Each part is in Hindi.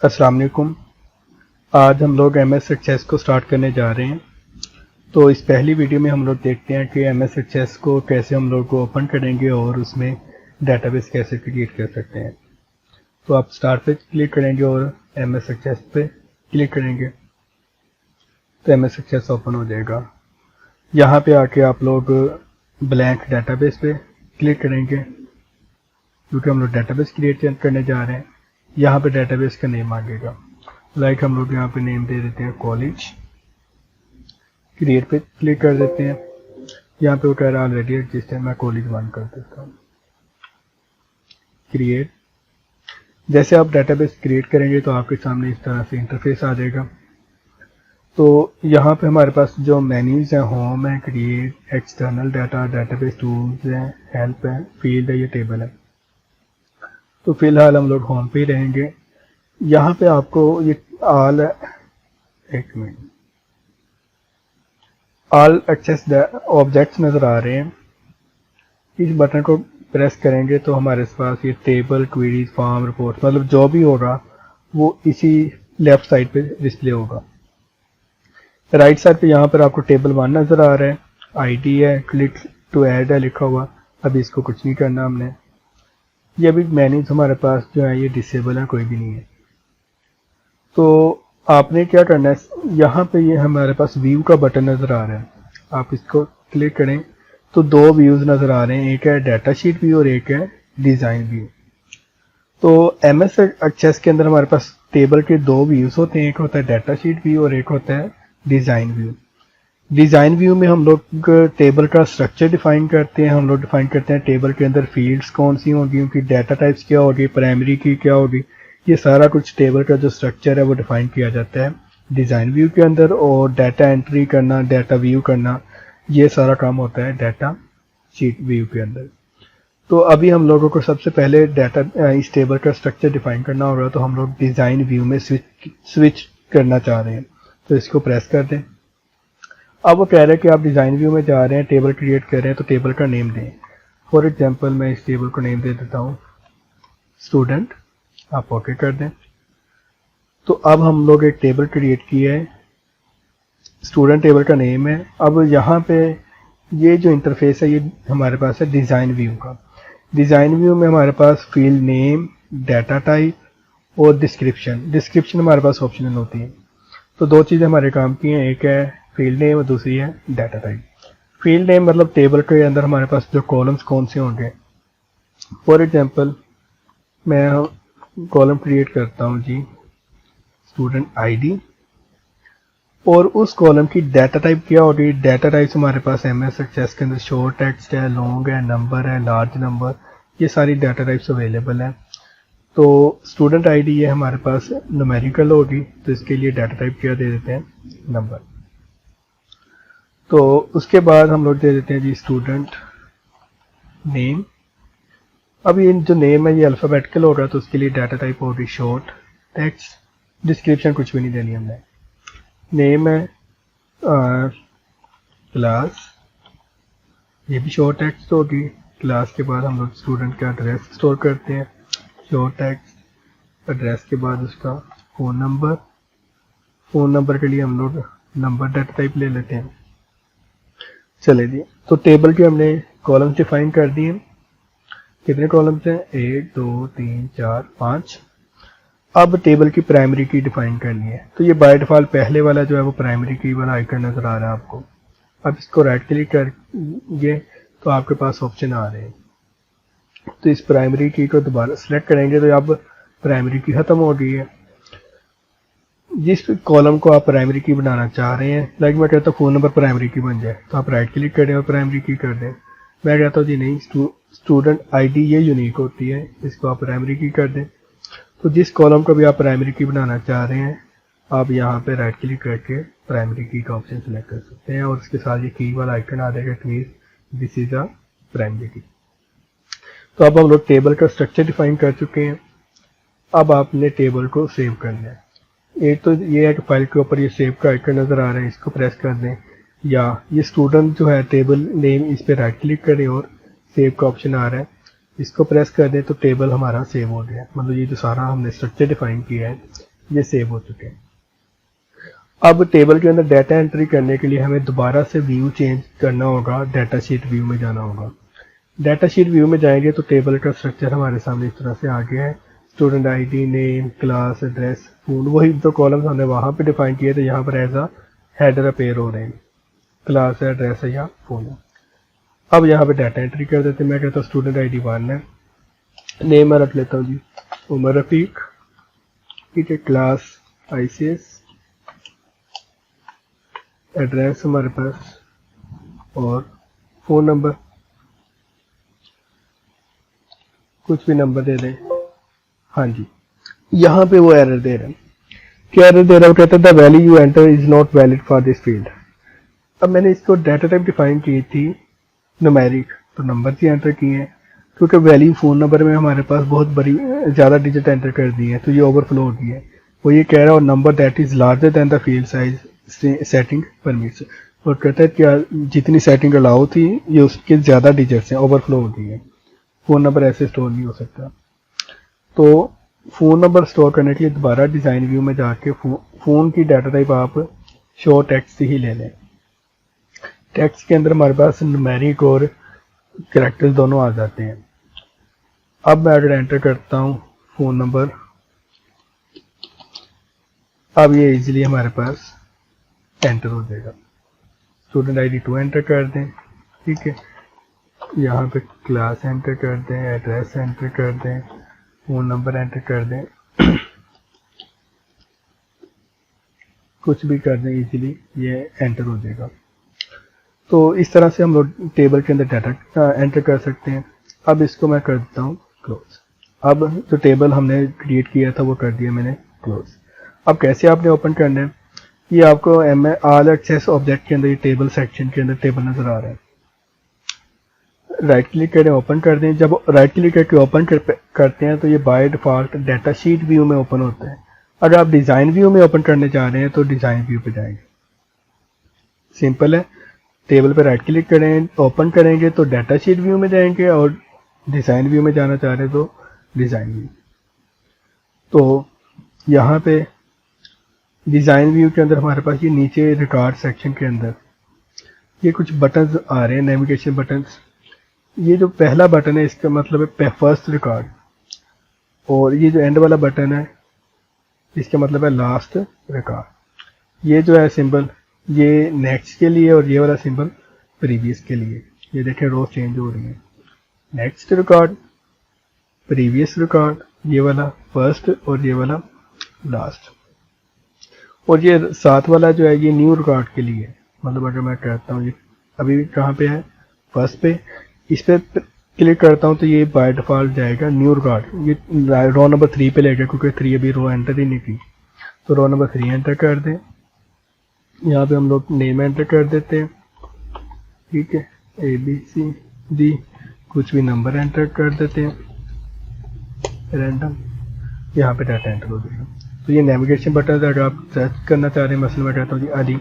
अस्सलाम वालेकुम। आज हम लोग एम एस एक्सेस को स्टार्ट करने जा रहे हैं। तो इस पहली वीडियो में हम लोग देखते हैं कि एम एस एक्सेस को कैसे हम लोग को ओपन करेंगे और उसमें डेटाबेस कैसे क्रिएट कर सकते हैं। तो आप स्टार्ट पे क्लिक करेंगे और एम एस एक्सेस पे क्लिक करेंगे तो एम एस एक्सेस ओपन हो जाएगा। यहाँ पे आके आप लोग ब्लैंक डेटाबेस पे क्लिक करेंगे क्योंकि हम लोग डेटाबेस क्रिएट करने जा रहे हैं। यहाँ पे डेटाबेस का नेम मांगेगा, लाइक हम लोग यहाँ पे नेम दे देते हैं कॉलेज। क्रिएट पे क्लिक कर देते हैं। यहाँ पे वो कह रहा है ऑलरेडी एग्जिस्ट है, मैं कॉलेज 1 कर देता हूँ। क्रिएट। जैसे आप डेटाबेस क्रिएट करेंगे तो आपके सामने इस तरह से इंटरफेस आ जाएगा। तो यहाँ पे हमारे पास जो मेन्यूज हैं, होम है, create, external data, database tools है, हेल्प है, फील्ड है, ये टेबल है। तो फिलहाल हम लोग होम पे ही रहेंगे। यहाँ पे आपको ये ऑल एक्सेस ऑब्जेक्ट्स नज़र आ रहे हैं। इस बटन को प्रेस करेंगे तो हमारे पास ये टेबल, क्वेरीज, फॉर्म, रिपोर्ट, मतलब जो भी होगा वो इसी लेफ्ट साइड पे डिस्प्ले होगा। राइट साइड पे यहाँ पर आपको टेबल 1 नज़र आ रहा है, आईडी है, क्लिक टू ऐड है लिखा हुआ। अभी इसको कुछ नहीं करना हमने। ये अभी मेन्यूज हमारे पास जो है ये डिसेबल है, कोई भी नहीं है। तो आपने क्या करना है, यहाँ पे ये हमारे पास व्यू का बटन नज़र आ रहा है, आप इसको क्लिक करें तो दो व्यूज़ नज़र आ रहे हैं, एक है डाटा शीट व्यू और एक है डिज़ाइन व्यू। तो एम एस एक्सेस के अंदर हमारे पास टेबल के दो व्यूज़ होते हैं, एक होता है डाटा शीट व्यू और एक होता है डिज़ाइन व्यू। डिज़ाइन व्यू में हम लोग टेबल का स्ट्रक्चर डिफाइन करते हैं। हम लोग डिफाइन करते हैं टेबल के अंदर फील्ड्स कौन सी होंगी, उनकी डाटा टाइप्स क्या होगी, प्राइमरी की क्या होगी, ये सारा कुछ टेबल का जो स्ट्रक्चर है वो डिफाइन किया जाता है डिज़ाइन व्यू के अंदर। और डाटा एंट्री करना, डाटा व्यू करना, ये सारा काम होता है डाटा शीट व्यू के अंदर। तो अभी हम लोगों को सबसे पहले डाटा इस टेबल का स्ट्रक्चर डिफाइन करना होगा। तो हम लोग डिज़ाइन व्यू में स्विच करना चाह रहे हैं, तो इसको प्रेस कर दें। अब वो कह रहे हैं कि आप डिज़ाइन व्यू में जा रहे हैं, टेबल क्रिएट कर रहे हैं, तो टेबल का नेम दें। फॉर एग्जांपल मैं इस टेबल को नेम दे देता हूँ स्टूडेंट। आप ओके कर दें। तो अब हम लोग एक टेबल क्रिएट की है, स्टूडेंट टेबल का नेम है। अब यहाँ पे ये जो इंटरफेस है ये हमारे पास है डिज़ाइन व्यू का। डिज़ाइन व्यू में हमारे पास फील्ड नेम, डाटा टाइप और डिस्क्रिप्शन हमारे पास ऑप्शनल होती है। तो दो चीज़ें हमारे काम की हैं, एक है फील्ड नेम और दूसरी है डाटा टाइप। फील्ड नेम मतलब टेबल के अंदर हमारे पास जो कॉलम्स कौन से होंगे। फॉर एग्जांपल मैं कॉलम क्रिएट करता हूँ जी स्टूडेंट आईडी, और उस कॉलम की डाटा टाइप क्या होगी। डाटा टाइप्स हमारे पास एम एस एक्सेस के अंदर शॉर्ट टेक्स्ट है, लॉन्ग है, नंबर है, लार्ज नंबर, ये सारी डाटा टाइप्स अवेलेबल हैं। तो स्टूडेंट आईडी ये हमारे पास न्यूमेरिकल होगी, तो इसके लिए डाटा टाइप क्या दे देते हैं, नंबर। तो उसके बाद हम लोग दे देते हैं जी स्टूडेंट नेम। अब ये जो नेम है ये अल्फ़ाबेटिकल होगा, तो उसके लिए डाटा टाइप होगी शॉर्ट टेक्स्ट। डिस्क्रिप्शन कुछ भी नहीं देनी हमने। नेम है क्लास, ये भी शॉर्ट टेक्स्ट होगी। क्लास के बाद हम लोग स्टूडेंट का एड्रेस स्टोर करते हैं, शॉर्ट टेक्स्ट। एड्रेस के बाद उसका फ़ोन नंबर, फ़ोन नंबर के लिए हम लोग नंबर डाटा टाइप ले लेते हैं। चले जी, तो टेबल के हमने कॉलम डिफाइन कर दिए। कितने कॉलम्स हैं, 1 2 3 4 5। अब टेबल की प्राइमरी की डिफाइन करनी है। तो ये बाय डिफॉल्ट पहले वाला जो है वो प्राइमरी की वाला आइकन नज़र आ रहा है आपको। अब इसको राइट क्लिक करेंगे तो आपके पास ऑप्शन आ रहे हैं। तो इस प्राइमरी की को दोबारा सेलेक्ट करेंगे तो अब प्राइमरी की ख़त्म हो गई है। जिस कॉलम को आप प्राइमरी की बनाना चाह रहे हैं, लाइक मैं कहता हूँ फ़ोन नंबर प्राइमरी की बन जाए, तो आप राइट क्लिक करें और प्राइमरी की कर दें। मैं कहता हूँ जी नहीं, स्टूडेंट आईडी ये यूनिक होती है, इसको आप प्राइमरी की कर दें। तो जिस कॉलम को भी आप प्राइमरी की बनाना चाह रहे हैं, आप यहाँ पे राइट क्लिक करके प्राइमरी की का ऑप्शन सेलेक्ट कर सकते हैं और उसके साथ ये की वाला आइकन आ जाएगा, दिस इज अ प्राइमरी की। तो अब हम लोग टेबल का स्ट्रक्चर डिफाइन कर चुके हैं। अब आपने टेबल को सेव करना है। एक तो ये है कि फाइल के ऊपर ये सेव का आइकन नज़र आ रहा है, इसको प्रेस कर दें, या ये स्टूडेंट जो है टेबल नेम, इस पर राइट क्लिक करें और सेव का ऑप्शन आ रहा है, इसको प्रेस कर दें तो टेबल हमारा सेव हो गया। मतलब ये जो सारा हमने स्ट्रक्चर डिफाइन किया है ये सेव हो चुके हैं। अब टेबल के अंदर डाटा एंट्री करने के लिए हमें दोबारा से व्यू चेंज करना होगा, डाटा शीट व्यू में जाना होगा। डाटा शीट व्यू में जाएंगे तो टेबल का स्ट्रक्चर हमारे सामने इस तरह से आ गया है। Student ID, name, class, address, phone, वही जो कॉलम्स हमने वहाँ पे डिफाइन किए थे यहाँ पर एज अ हेडर अपेयर हो रहे हैं, क्लास है, एड्रेस है या फोन है। अब यहाँ पे डाटा एंट्री कर देते हैं। मैं कहता हूँ स्टूडेंट आईडी 1 है, नेम मैं रख लेता हूँ जी उमर रफीक, ठीक है, क्लास ICS, एड्रेस हमारे पास और फ़ोन नंबर, कुछ भी नंबर दे दें। हाँ जी, यहाँ पे वो एरर दे रहा है। क्या एरर दे रहा है? वो कहता है the value you enter is not valid for this field. अब मैंने इसको डाटा टाइप डिफाइन की थी न्यूमेरिक, तो नंबर ही एंटर किए हैं, क्योंकि वैल्यू फ़ोन नंबर में हमारे पास बहुत बड़ी ज़्यादा डिजिट एंटर कर दी है, तो ये ओवरफ्लो हो गई है। वो ये कह रहा है और number that is larger than the field size setting permits, और कहता है क्या जितनी सेटिंग अलाउ थी ये उसके ज़्यादा डिजिट्स हैं, ओवरफ्लो हो गई है, फ़ोन नंबर ऐसे स्टोर नहीं हो सकता। तो फ़ोन नंबर स्टोर करने के लिए दोबारा डिज़ाइन व्यू में जाके फ़ोन की डाटा टाइप आप शो टेक्स्ट ही ले लें। टेक्स्ट के अंदर हमारे पास न्यूमेरिक और कैरेक्टर्स दोनों आ जाते हैं। अब मैं अगर एंटर करता हूँ फ़ोन नंबर, अब ये इजीली हमारे पास एंटर हो जाएगा। स्टूडेंट आईडी 2 एंटर कर दें, ठीक है, यहाँ पे क्लास एंटर कर दें, एड्रेस एंटर कर दें, फ़ोन नंबर एंटर कर दें, कुछ भी कर दें, इजीली ये एंटर हो जाएगा। तो इस तरह से हम लोग टेबल के अंदर डाटा एंटर कर सकते हैं। अब इसको मैं कर देता हूँ क्लोज। अब जो टेबल हमने क्रिएट किया था वो कर दिया मैंने क्लोज। अब कैसे आपने ओपन करना है, ये आपको ऑल एक्सेस ऑब्जेक्ट के अंदर ये टेबल सेक्शन के अंदर टेबल नजर आ रहा है। राइट क्लिक करें, ओपन कर दें। जब राइट क्लिक करके ओपन करते हैं तो ये by default data sheet view में ओपन होता है। अगर आप डिज़ाइन व्यू में ओपन करने जा रहे हैं तो डिज़ाइन व्यू पे जाएंगे, सिंपल है। टेबल पे राइट क्लिक करें, ओपन करेंगे तो डाटा शीट व्यू में जाएंगे, और डिज़ाइन व्यू में जाना चाह रहे हैं तो डिज़ाइन व्यू। तो यहाँ पे डिज़ाइन व्यू के अंदर हमारे पास ये नीचे रिकॉर्ड सेक्शन के अंदर ये कुछ बटन्स आ रहे हैं, नेविगेशन बटन्स। ये जो पहला बटन है इसका मतलब है फर्स्ट रिकॉर्ड, और ये जो एंड वाला बटन है इसका मतलब है लास्ट रिकॉर्ड। ये जो है सिंबल ये नेक्स्ट के लिए, और ये वाला सिंबल प्रीवियस के लिए। ये देखें रो चेंज हो रही है, नेक्स्ट रिकॉर्ड, प्रीवियस रिकॉर्ड, ये वाला फर्स्ट और ये वाला लास्ट। और ये साथ वाला जो है ये न्यू रिकॉर्ड के लिए है। मतलब अगर मैं कहता हूँ ये अभी कहाँ पे है, फर्स्ट पे, इस पे क्लिक करता हूँ तो ये बाय डिफ़ॉल्ट जाएगा न्यू रिकॉर्ड, ये रो नंबर 3 पे लेगा, क्योंकि 3 अभी रो एंटर ही नहीं की। तो रो नंबर 3 एंटर कर दें। यहाँ पे हम लोग नेम एंटर कर देते हैं, ठीक है, ABCD, कुछ भी नंबर एंटर कर देते हैं रैंडम। यहाँ पे डाटा एंटर हो जाएगा। तो ये नेविगेशन बटन अगर आप सर्च करना चाह रहे हैं, मसलन मैं कहता हूँ जी अली,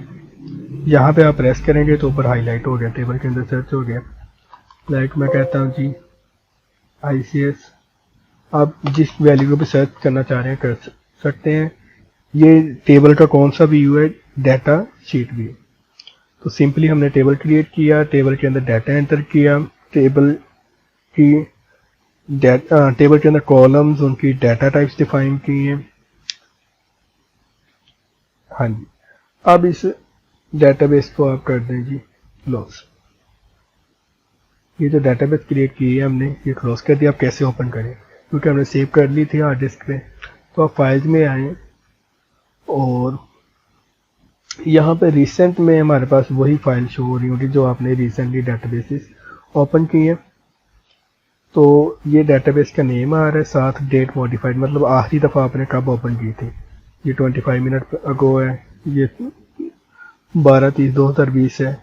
यहाँ पे आप प्रेस करेंगे तो ऊपर हाईलाइट हो गया, टेबल के अंदर सर्च हो गया। लाइक मैं कहता हूँ जी ICS, आप जिस वैल्यू को भी सर्च करना चाह रहे हैं कर सकते हैं। ये टेबल का कौन सा व्यू है, डाटा शीट व्यू। तो सिंपली हमने टेबल क्रिएट किया, टेबल के अंदर डाटा एंटर किया, टेबल के अंदर कॉलम्स, उनकी डाटा टाइप्स डिफाइन की हैं। हाँ जी, अब इस डेटाबेस को आप कर दें जी क्लोज। ये जो डेटाबेस क्रिएट की है हमने, ये क्लोज कर दिया। आप कैसे ओपन करें, क्योंकि हमने सेव कर ली थी हार्ड डिस्क पे। तो आप फाइल्स में आए और यहाँ पे रिसेंट में हमारे पास वही फाइल शो हो रही होगी जो आपने रिसेंटली डेटाबेसेस ओपन की है। तो ये डेटाबेस का नेम आ रहा है, साथ डेट मॉडिफाइड, मतलब आखिरी दफ़ा आपने कब ओपन की थी। ये 25 मिनट अगो है, ये 12/30/2020 है,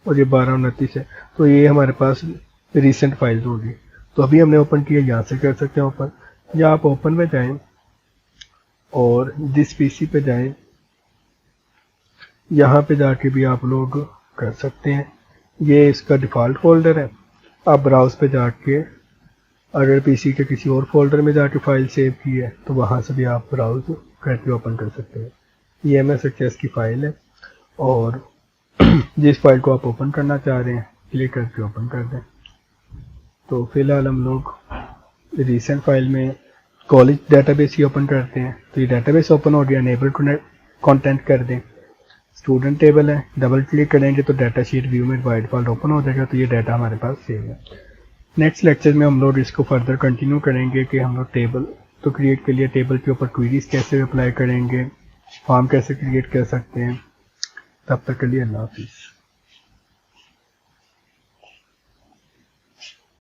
और ये 12/29 है। तो ये हमारे पास रिसेंट फाइल्स होगी। तो अभी हमने ओपन किया, यहाँ से कर सकते हैं ओपन, या आप ओपन में जाएं और दिस पीसी पे जाएं, यहाँ पे जाके भी आप लोग कर सकते हैं। ये इसका डिफ़ॉल्ट फोल्डर है। आप ब्राउज पे जाके अगर पीसी के किसी और फोल्डर में जाके फाइल सेव की है तो वहाँ से भी आप ब्राउज करके ओपन कर सकते हैं। ये MS Access की फ़ाइल है और जिस फाइल को आप ओपन करना चाह रहे हैं क्लिक करके ओपन कर दें। तो फिलहाल हम लोग रिसेंट फाइल में कॉलेज डेटाबेस ही ओपन करते हैं। तो ये डेटाबेस ओपन हो गया, एनेबल कंटेंट कर दें। स्टूडेंट टेबल है, डबल क्लिक करेंगे तो डाटा शीट व्यू में बाय डिफ़ॉल्ट ओपन हो जाएगा। तो ये डाटा हमारे पास सेव है। नेक्स्ट लेक्चर में हम लोग इसको फर्दर कंटिन्यू करेंगे कि हम लोग टेबल तो क्रिएट के लिए टेबल के ऊपर क्वेरीज कैसे अप्लाई करेंगे, फॉर्म कैसे क्रिएट कर सकते हैं। तब तक के लिए अल्लाह हाफिज़।